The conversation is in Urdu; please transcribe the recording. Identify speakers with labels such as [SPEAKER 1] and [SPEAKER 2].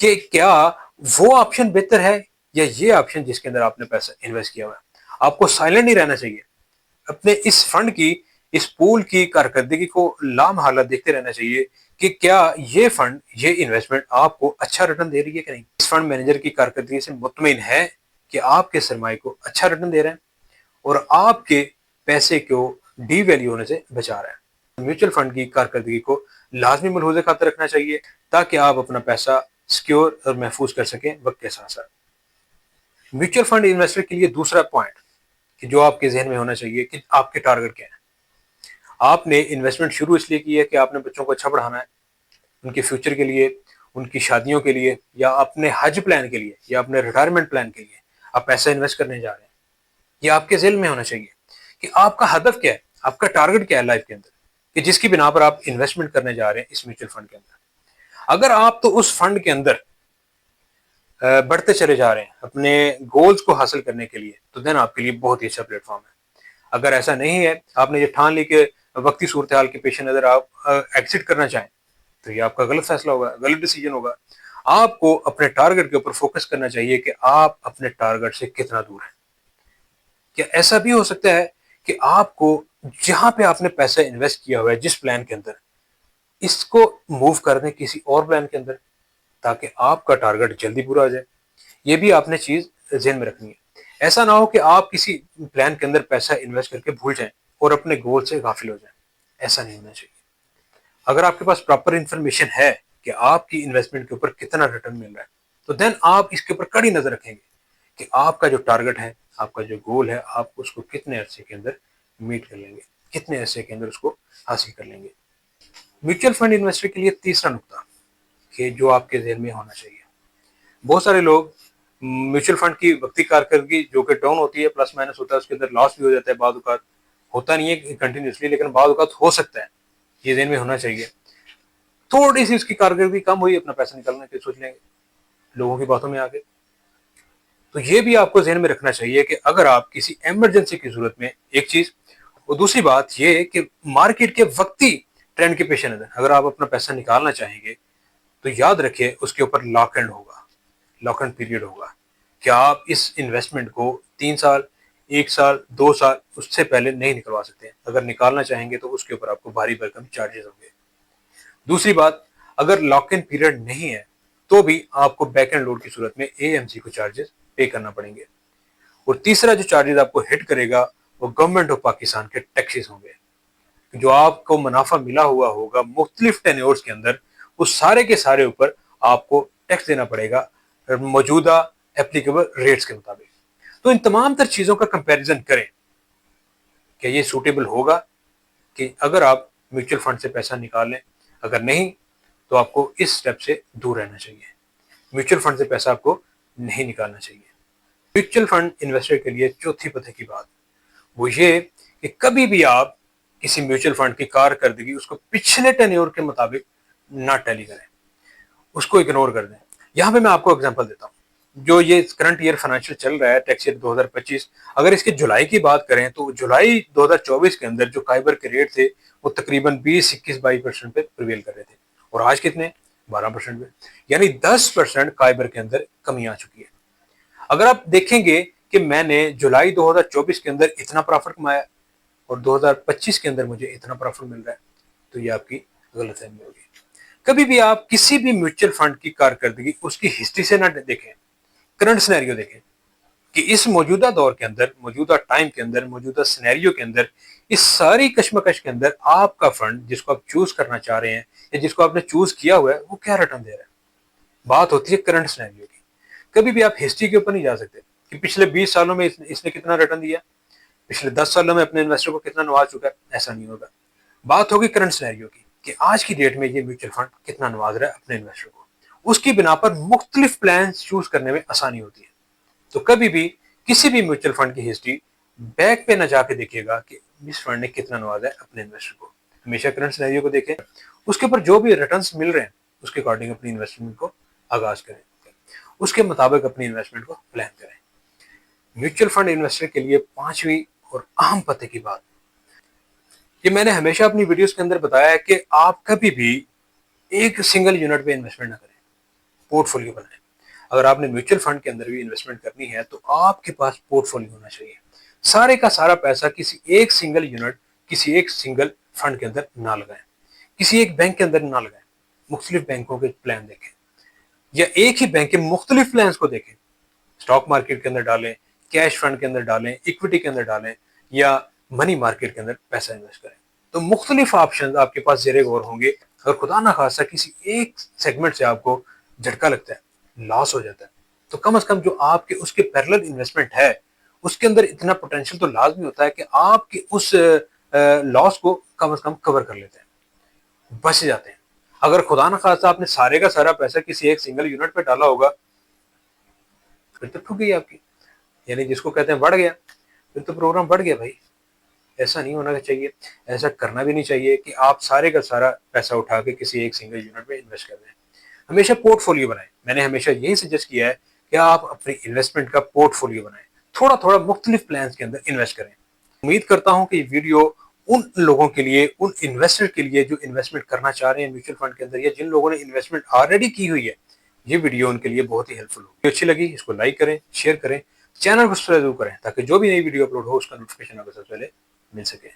[SPEAKER 1] کہ کیا وہ آپشن بہتر ہے یا یہ آپشن جس کے اندر آپ نے پیسہ انویسٹ کیا ہوا ہے. آپ کو سائلنٹ نہیں رہنا چاہیے. اپنے اس فنڈ کی، اس پول کی کارکردگی کو لامحالہ دیکھتے رہنا چاہیے کہ کیا یہ فنڈ، یہ انویسٹمنٹ آپ کو اچھا ریٹرن دے رہی ہے کہ نہیں. اس فنڈ مینیجر کی کارکردگی سے مطمئن ہے کہ آپ کے سرمایہ کو اچھا ریٹرن دے رہے ہیں اور آپ کے پیسے کو ڈی ویلیو ہونے سے بچا رہا ہے. میوچل فنڈ کی کارکردگی کو لازمی ملحوظ خاطر رکھنا چاہیے تاکہ آپ اپنا پیسہ سیکیور اور محفوظ کر سکیں وقت کے ساتھ ساتھ. میوچل فنڈ انویسٹر کے لیے دوسرا پوائنٹ کہ جو آپ کے ذہن میں ہونا چاہیے کہ آپ کے ٹارگٹ کیا ہیں. آپ نے انویسٹمنٹ شروع اس لیے کی ہے کہ آپ نے بچوں کو اچھا پڑھانا ہے، ان کے فیوچر کے لیے، ان کی شادیوں کے لیے، یا اپنے حج پلان کے لیے، یا اپنے ریٹائرمنٹ پلان کے لیے آپ پیسہ انویسٹ کرنے جا رہے ہیں. یہ آپ کے ذہن میں ہونا چاہیے کہ آپ کا ہدف کیا ہے، آپ کا ٹارگٹ کیا ہے لائف کے اندر، کہ جس کی بنا پر آپ انویسٹمنٹ کرنے جا رہے ہیں اس میوچل فنڈ کے اندر. اگر آپ تو اس فنڈ کے اندر بڑھتے چلے جا رہے ہیں اپنے گولز کو حاصل کرنے کے لیے، تو دین آپ کے لیے بہت ہی اچھا پلیٹ فارم ہے. اگر ایسا نہیں ہے، آپ نے یہ ٹھان لی کہ وقتی صورتحال کے پیش نظر آپ ایکسٹ کرنا چاہیں، تو یہ آپ کا غلط فیصلہ ہوگا، غلط ڈیسیجن ہوگا. آپ کو اپنے ٹارگٹ کے اوپر فوکس کرنا چاہیے کہ آپ اپنے ٹارگٹ سے کتنا دور ہیں. کیا ایسا بھی ہو سکتا ہے کہ آپ کو جہاں پہ آپ نے پیسہ انویسٹ کیا ہوا ہے جس پلان کے اندر، اس کو موو کر دیں کسی اور پلان کے اندر تاکہ آپ کا ٹارگٹ جلدی پورا ہو جائے. یہ بھی آپ نے چیز ذہن میں رکھنی ہے. ایسا نہ ہو کہ آپ کسی پلان کے اندر پیسہ انویسٹ کر کے بھول جائیں اور اپنے گول سے غافل ہو جائیں. ایسا نہیں ہونا چاہیے. اگر آپ کے پاس پراپر انفارمیشن ہے کہ آپ کی انویسٹمنٹ کے اوپر کتنا ریٹرن مل رہا ہے، تو دین آپ اس کے اوپر کڑی نظر رکھیں گے کہ آپ کا جو ٹارگٹ ہے، آپ کا جو گول ہے، آپ اس کو کتنے عرصے کے اندر میٹ کر لیں گے، کتنے عرصے کے اندر اس کو حاصل کر لیں گے. میوچل فنڈ انویسٹر کے لیے تیسرا نقطہ کہ جو آپ کے ذہن میں ہونا چاہیے، بہت سارے لوگ میوچل فنڈ کی وقتی کارکردگی جو کہ ڈاؤن ہوتی ہے، پلس مائنس ہوتا ہے، اس کے اندر لاس بھی ہو جاتا ہے، بعض اوقات ہوتا نہیں ہے کنٹینیوسلی لیکن بعض اوقات ہو سکتا ہے. یہ ذہن میں ہونا چاہیے. تھوڑی سی اس کی کارکردگی کم ہوئی، اپنا پیسہ نکالنے کے سوچ لیں گے لوگوں کی باتوں میں آ کے. تو یہ بھی آپ کو ذہن میں رکھنا چاہیے کہ اگر آپ کسی ایمرجنسی کی صورت میں، ایک چیز، اور دوسری بات یہ کہ مارکیٹ کے وقتی ٹرینڈ کے پیش نظر اگر آپ اپنا پیسہ نکالنا چاہیں گے تو یاد رکھیں اس کے اوپر لاک اینڈ ہوگا، لاک اینڈ پیریڈ ہوگا. کیا آپ اس انویسٹمنٹ کو 3 سال، 1 سال، 2 سال اس سے پہلے نہیں نکلوا سکتے. اگر نکالنا چاہیں گے تو اس کے اوپر آپ کو بھاری بھرکم چارجز ہوں گے. دوسری بات، اگر لاک ان پیریڈ نہیں ہے تو بھی آپ کو بیک اینڈ لوڈ کی صورت میں اے ایم سی کو چارجز پے کرنا پڑیں گے. اور تیسرا جو چارجز آپ کو ہٹ کرے گا وہ گورنمنٹ آف پاکستان کے ٹیکسز ہوں گے. جو آپ کو منافع ملا ہوا ہوگا مختلف ٹینیورز کے اندر، اس سارے کے سارے اوپر آپ کو ٹیکس دینا پڑے گا موجودہ اپلیکیبل ریٹس کے مطابق. تو ان تمام تر چیزوں کا کمپیریزن کریں کہ یہ سوٹیبل ہوگا کہ اگر آپ میوچل فنڈ سے پیسہ نکال لیں. اگر نہیں تو آپ کو اس سٹیپ سے دور رہنا چاہیے. میوچل فنڈ سے پیسہ آپ کو نہیں نکالنا چاہیے. میوچل فنڈ انویسٹر کے لیے چوتھی پتے کی بات وہ یہ کہ کبھی بھی آپ کسی میوچل فنڈ کی کارکردگی اس کو پچھلے ٹینیور کے مطابق نہ ٹیلی کریں، اس کو اگنور کر دیں. یہاں پہ میں آپ کو اگزامپل دیتا ہوں. جو یہ کرنٹ ایئر فائنینشیل چل رہا ہے، ٹیکس ایئر 2025، اگر اس کے جولائی کی بات کریں تو جولائی 2024 کے اندر جو فائبر کے ریٹ تھے وہ تقریباً 20-21-22% پہ پریویل کر رہے تھے، اور آج کتنے؟ 12% پہ. یعنی 10% فائبر کے اندر کمی آ چکی ہے. اگر آپ دیکھیں گے کہ میں نے جولائی 2024 کے اندر اتنا پرافٹ کمایا اور 2025 کے اندر مجھے اتنا پرافٹ مل رہا ہے، تو یہ آپ کی غلط فہمی ہوگی. کبھی بھی آپ کسی بھی میوچل فنڈ کی کارکردگی اس کی ہسٹری سے نہ دیکھیں، کرنٹ سینیریو دیکھیں کہ اس موجودہ دور کے اندر، موجودہ ٹائم کے اندر، موجودہ سینیریو کے اندر، اس ساری کشمکش کے اندر آپ کا فنڈ جس کو آپ چوز کرنا چاہ رہے ہیں یا جس کو آپ نے چوز کیا ہوا ہے وہ کیا ریٹرن دے رہا ہے. بات ہوتی ہے کرنٹ سینیریو کی. کبھی بھی آپ ہسٹری کے اوپر نہیں جا سکتے کہ پچھلے 20 سالوں میں اس نے کتنا ریٹرن دیا، پچھلے 10 سالوں میں اپنے انویسٹر کو کتنا نواز چکا ہے. ایسا نہیں ہوگا. بات ہوگی کرنٹ سینیریو کی کہ آج کی ڈیٹ میں یہ میوچل فنڈ کتنا نواز رہا ہے اپنے انویسٹر کو. اس کی بنا پر مختلف پلانز چوز کرنے میں آسانی ہوتی ہے. تو کبھی بھی کسی بھی میوچل فنڈ کی ہسٹری بیک پہ نہ جا کے دیکھیے گا کہ اس فنڈ نے کتنا نوازا ہے اپنے انویسٹر کو. ہمیشہ کرنٹ سینیریو کو دیکھیں، اس کے اوپر جو بھی ریٹرنز مل رہے ہیں اس کے اکارڈنگ اپنی انویسٹمنٹ کو آغاز کریں، اس کے مطابق اپنی انویسٹمنٹ کو پلان کریں. میوچل فنڈ انویسٹر کے لیے پانچویں اور اہم پتے کی بات یہ میں نے ہمیشہ اپنی ویڈیوز کے اندر بتایا ہے کہ آپ کبھی بھی ایک سنگل یونٹ پہ انویسٹمنٹ نہ کریں، پورٹ فولیو بنائیں. اگر آپ نے میوچل فنڈ کے اندر بھی انویسٹمنٹ کرنی ہے تو آپ کے پاس پورٹ فولیو ہونا چاہیے. سارے کا سارا پیسہ کسی ایک سنگل یونٹ، کسی ایک سنگل فنڈ کے اندر نہ لگائیں، کسی ایک بینک کے اندر نہ لگائیں. مختلف بینکوں کے پلان دیکھیں یا ایک ہی بینک کے مختلف پلانز کو دیکھیں. اسٹاک مارکیٹ کے اندر ڈالیں، کیش فنڈ کے اندر ڈالیں، ایکویٹی کے اندر ڈالیں یا منی مارکیٹ کے اندر پیسہ انویسٹ کریں. تو مختلف آپشنز آپ کے پاس زیر غور ہوں گے. اگر خدا نہ خواستہ کسی ایک سیگمنٹ سے آپ کو جھٹکا لگتا ہے، لاس ہو جاتا ہے، تو کم از کم جو آپ کے اس کے پیرلل انویسٹمنٹ ہے اس کے اندر اتنا پوٹینشیل تو لازمی ہوتا ہے کہ آپ کے اس لاس کو کم از کم کور کر لیتے ہیں، بچ جاتے ہیں. اگر خدا نہ خواستہ آپ نے سارے کا سارا پیسہ کسی ایک سنگل یونٹ پہ ڈالا ہوگا پھر تو ٹھک گئی آپ کی، یعنی جس کو کہتے ہیں بڑھ گیا، پھر تو پروگرام بڑھ گیا بھائی. ایسا نہیں ہونا چاہیے، ایسا کرنا بھی نہیں چاہیے کہ آپ سارے کا سارا پیسہ اٹھا کے کسی ایک سنگل یونٹ میں انویسٹ کر دیں. ہمیشہ پورٹ فولیو بنائیں. میں نے ہمیشہ یہی سجیسٹ کیا ہے کہ آپ اپنی انویسٹمنٹ کا پورٹ فولیو بنائیں، تھوڑا تھوڑا مختلف پلانز کے اندر انویسٹ کریں. امید کرتا ہوں کہ یہ ویڈیو ان لوگوں کے لیے، ان انویسٹر کے لیے جو انویسٹمنٹ کرنا چاہ رہے ہیں میوچل فنڈ کے اندر، یا جن لوگوں نے انویسٹمنٹ آلریڈی کی ہوئی ہے، یہ ویڈیو ان کے لیے بہت ہی ہیلپ فل ہوگی. اچھی لگی اس کو لائک کریں، شیئر کریں، چینل کو سبسکرائب کریں تاکہ جو بھی نئی ویڈیو اپلوڈ ہو اس کا نوٹیفیکیشن آپ کو سب سے پہلے مل سکے.